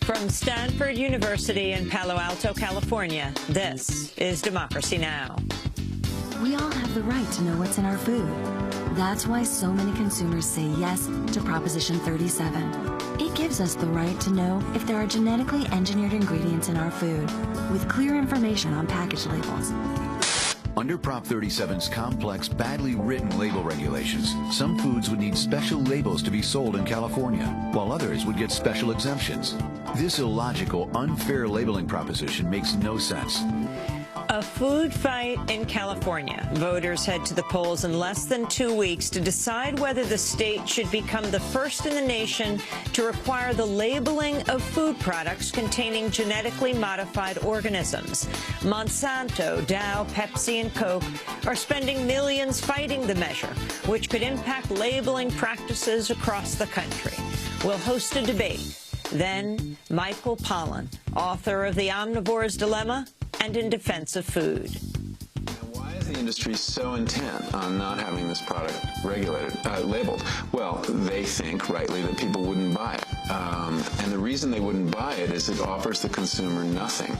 From Stanford University in Palo Alto, California, this is Democracy Now! We all have the right to know what's in our food. That's why so many consumers say yes to Proposition 37. It gives us the right to know if there are genetically engineered ingredients in our food, with clear information on package labels. Under Prop 37's complex, badly written label regulations, some foods would need special labels to be sold in California, while others would get special exemptions. This illogical, unfair labeling proposition makes no sense. A food fight in California. Voters head to the polls in less than 2 weeks to decide whether the state should become the first in the nation to require the labeling of food products containing genetically modified organisms. Monsanto, Dow, Pepsi, and Coke are spending millions fighting the measure, which could impact labeling practices across the country. We'll host a debate. Then, Michael Pollan, author of The Omnivore's Dilemma and In Defense of Food. Why is the industry so intent on not having this product regulated, labeled? Well, they think, rightly, that people wouldn't buy it. And the reason they wouldn't buy it is it offers the consumer nothing,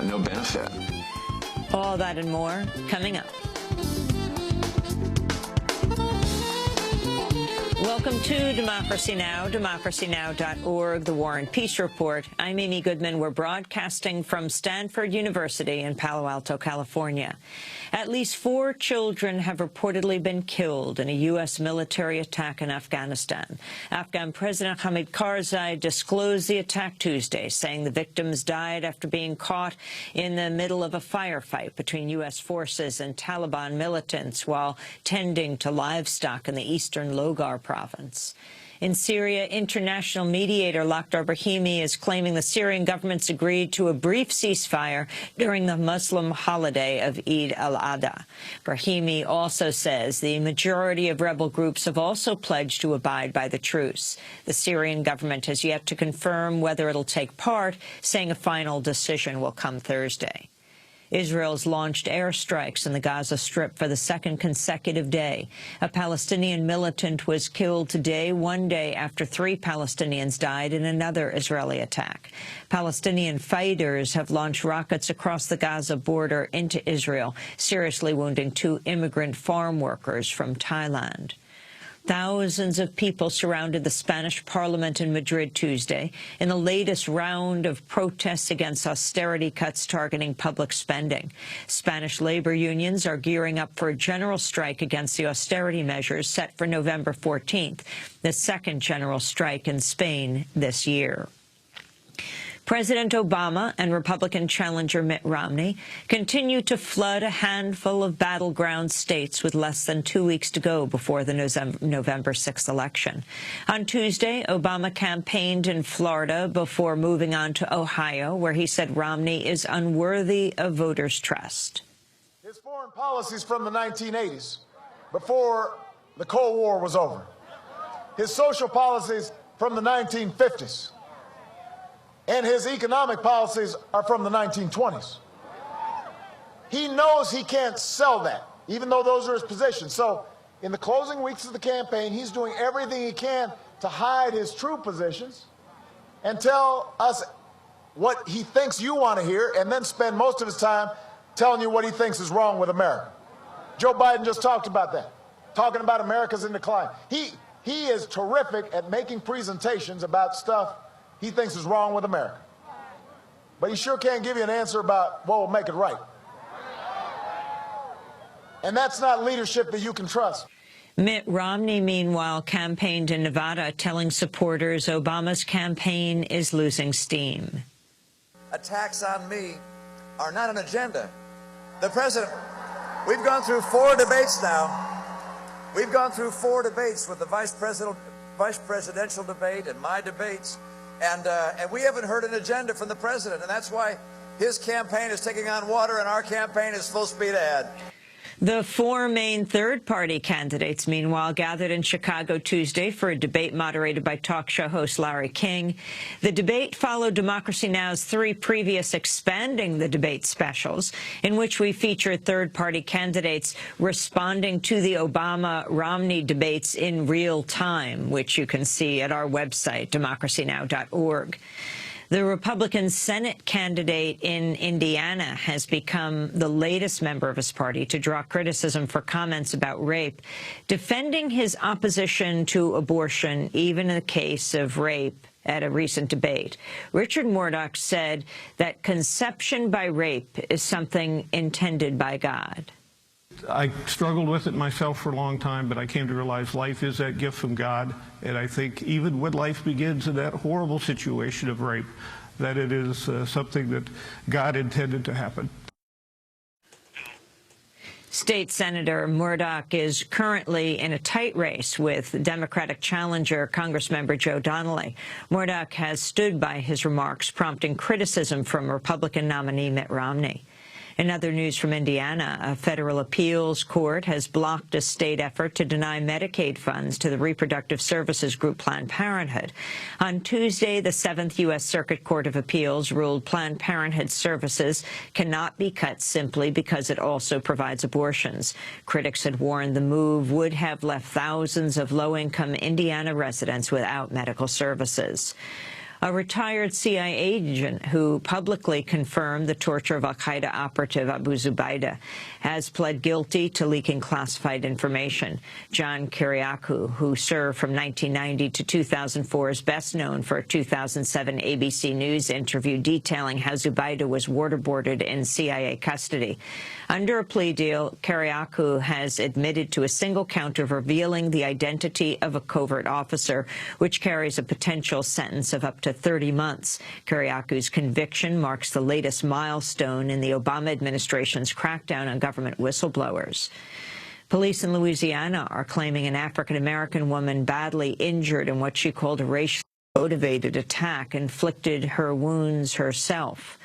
no benefit. All that and more coming up. Welcome to Democracy Now!, democracynow.org, the War and Peace Report. I'm Amy Goodman. We're broadcasting from Stanford University in Palo Alto, California. At least 4 children have reportedly been killed in a U.S. military attack in Afghanistan. Afghan President Hamid Karzai disclosed the attack Tuesday, saying the victims died after being caught in the middle of a firefight between U.S. forces and Taliban militants while tending to livestock in the eastern Logar province. In Syria, international mediator Lakhdar Brahimi is claiming the Syrian government's agreed to a brief ceasefire during the Muslim holiday of Eid al-Adha. Brahimi also says the majority of rebel groups have also pledged to abide by the truce. The Syrian government has yet to confirm whether it'll take part, saying a final decision will come Thursday. Israel's launched airstrikes in the Gaza Strip for the second consecutive day. A Palestinian militant was killed today, 1 day after 3 Palestinians died in another Israeli attack. Palestinian fighters have launched rockets across the Gaza border into Israel, seriously wounding 2 immigrant farm workers from Thailand. Thousands of people surrounded the Spanish parliament in Madrid Tuesday in the latest round of protests against austerity cuts targeting public spending. Spanish labor unions are gearing up for a general strike against the austerity measures set for November 14th, the second general strike in Spain this year. President Obama and Republican challenger Mitt Romney continue to flood a handful of battleground states with less than 2 weeks to go before the November 6th election. On Tuesday, Obama campaigned in Florida before moving on to Ohio, where he said Romney is unworthy of voters' trust. His foreign policies from the 1980s, before the Cold War was over. His social policies from the 1950s. And his economic policies are from the 1920s. He knows he can't sell that, even though those are his positions. So in the closing weeks of the campaign, he's doing everything he can to hide his true positions and tell us what he thinks you want to hear, and then spend most of his time telling you what he thinks is wrong with America. Joe Biden just talked about that, talking about America's in decline. He is terrific at making presentations about stuff he thinks is wrong with America. But he sure can't give you an answer about what will make it right. And that's not leadership that you can trust. Mitt Romney, meanwhile, campaigned in Nevada, telling supporters Obama's campaign is losing steam. Attacks on me are not an agenda. The president, we've gone through 4 debates now. We've gone through 4 debates with the vice presidential debate and my debates. And we haven't heard an agenda from the president, and that's why his campaign is taking on water and our campaign is full speed ahead. The four main third-party candidates, meanwhile, gathered in Chicago Tuesday for a debate moderated by talk show host Larry King. The debate followed Democracy Now!'s three previous Expanding the Debate specials, in which we featured third-party candidates responding to the Obama-Romney debates in real time, which you can see at our website, democracynow.org. The Republican Senate candidate in Indiana has become the latest member of his party to draw criticism for comments about rape, defending his opposition to abortion, even in the case of rape. At a recent debate, Richard Mourdock said that conception by rape is something intended by God. I struggled with it myself for a long time, but I came to realize life is that gift from God, and I think even when life begins in that horrible situation of rape, that it is something that God intended to happen. State Senator Mourdock is currently in a tight race with Democratic challenger Congressmember Joe Donnelly. Mourdock has stood by his remarks, prompting criticism from Republican nominee Mitt Romney. In other news from Indiana, a federal appeals court has blocked a state effort to deny Medicaid funds to the reproductive services group Planned Parenthood. On Tuesday, the 7th U.S. Circuit Court of Appeals ruled Planned Parenthood services cannot be cut simply because it also provides abortions. Critics had warned the move would have left thousands of low-income Indiana residents without medical services. A retired CIA agent who publicly confirmed the torture of al-Qaeda operative Abu Zubaydah has pled guilty to leaking classified information. John Kiriakou, who served from 1990 to 2004, is best known for a 2007 ABC News interview detailing how Zubaydah was waterboarded in CIA custody. Under a plea deal, Kiriakou has admitted to a single count of revealing the identity of a covert officer, which carries a potential sentence of up to 30 months. Kiriakou's conviction marks the latest milestone in the Obama administration's crackdown on government whistleblowers. Police in Louisiana are claiming an African-American woman badly injured in what she called a racially motivated attack inflicted her wounds herself.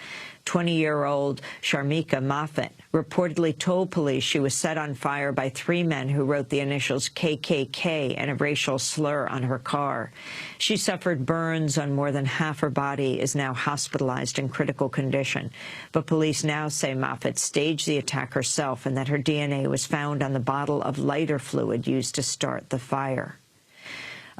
20-year-old Sharmika Moffitt reportedly told police she was set on fire by three men who wrote the initials KKK and a racial slur on her car. She suffered burns on more than half her body, is now hospitalized in critical condition. But police now say Moffitt staged the attack herself and that her DNA was found on the bottle of lighter fluid used to start the fire.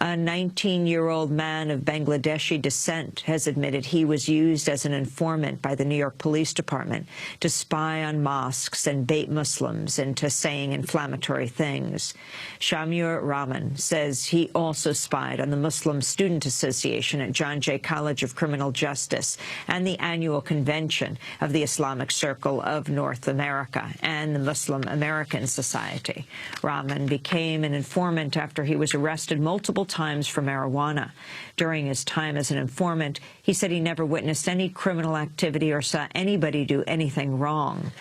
A 19-year-old man of Bangladeshi descent has admitted he was used as an informant by the New York Police Department to spy on mosques and bait Muslims into saying inflammatory things. Shamur Rahman says he also spied on the Muslim Student Association at John Jay College of Criminal Justice and the annual convention of the Islamic Circle of North America and the Muslim American Society. Rahman became an informant after he was arrested multiple times for marijuana. During his time as an informant, he said he never witnessed any criminal activity or saw anybody do anything wrong.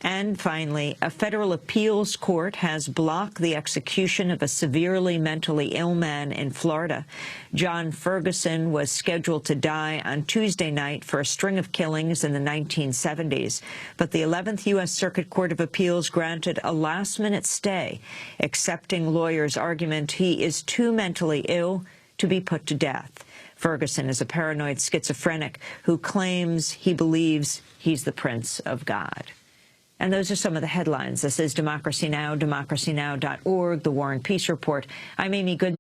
And finally, a federal appeals court has blocked the execution of a severely mentally ill man in Florida. John Ferguson was scheduled to die on Tuesday night for a string of killings in the 1970s, but the 11th U.S. Circuit Court of Appeals granted a last-minute stay, accepting lawyers' argument he is too mentally ill to be put to death. Ferguson is a paranoid schizophrenic who claims he believes he's the Prince of God. And those are some of the headlines. This is Democracy Now!, democracynow.org, The War and Peace Report. I'm Amy Goodman.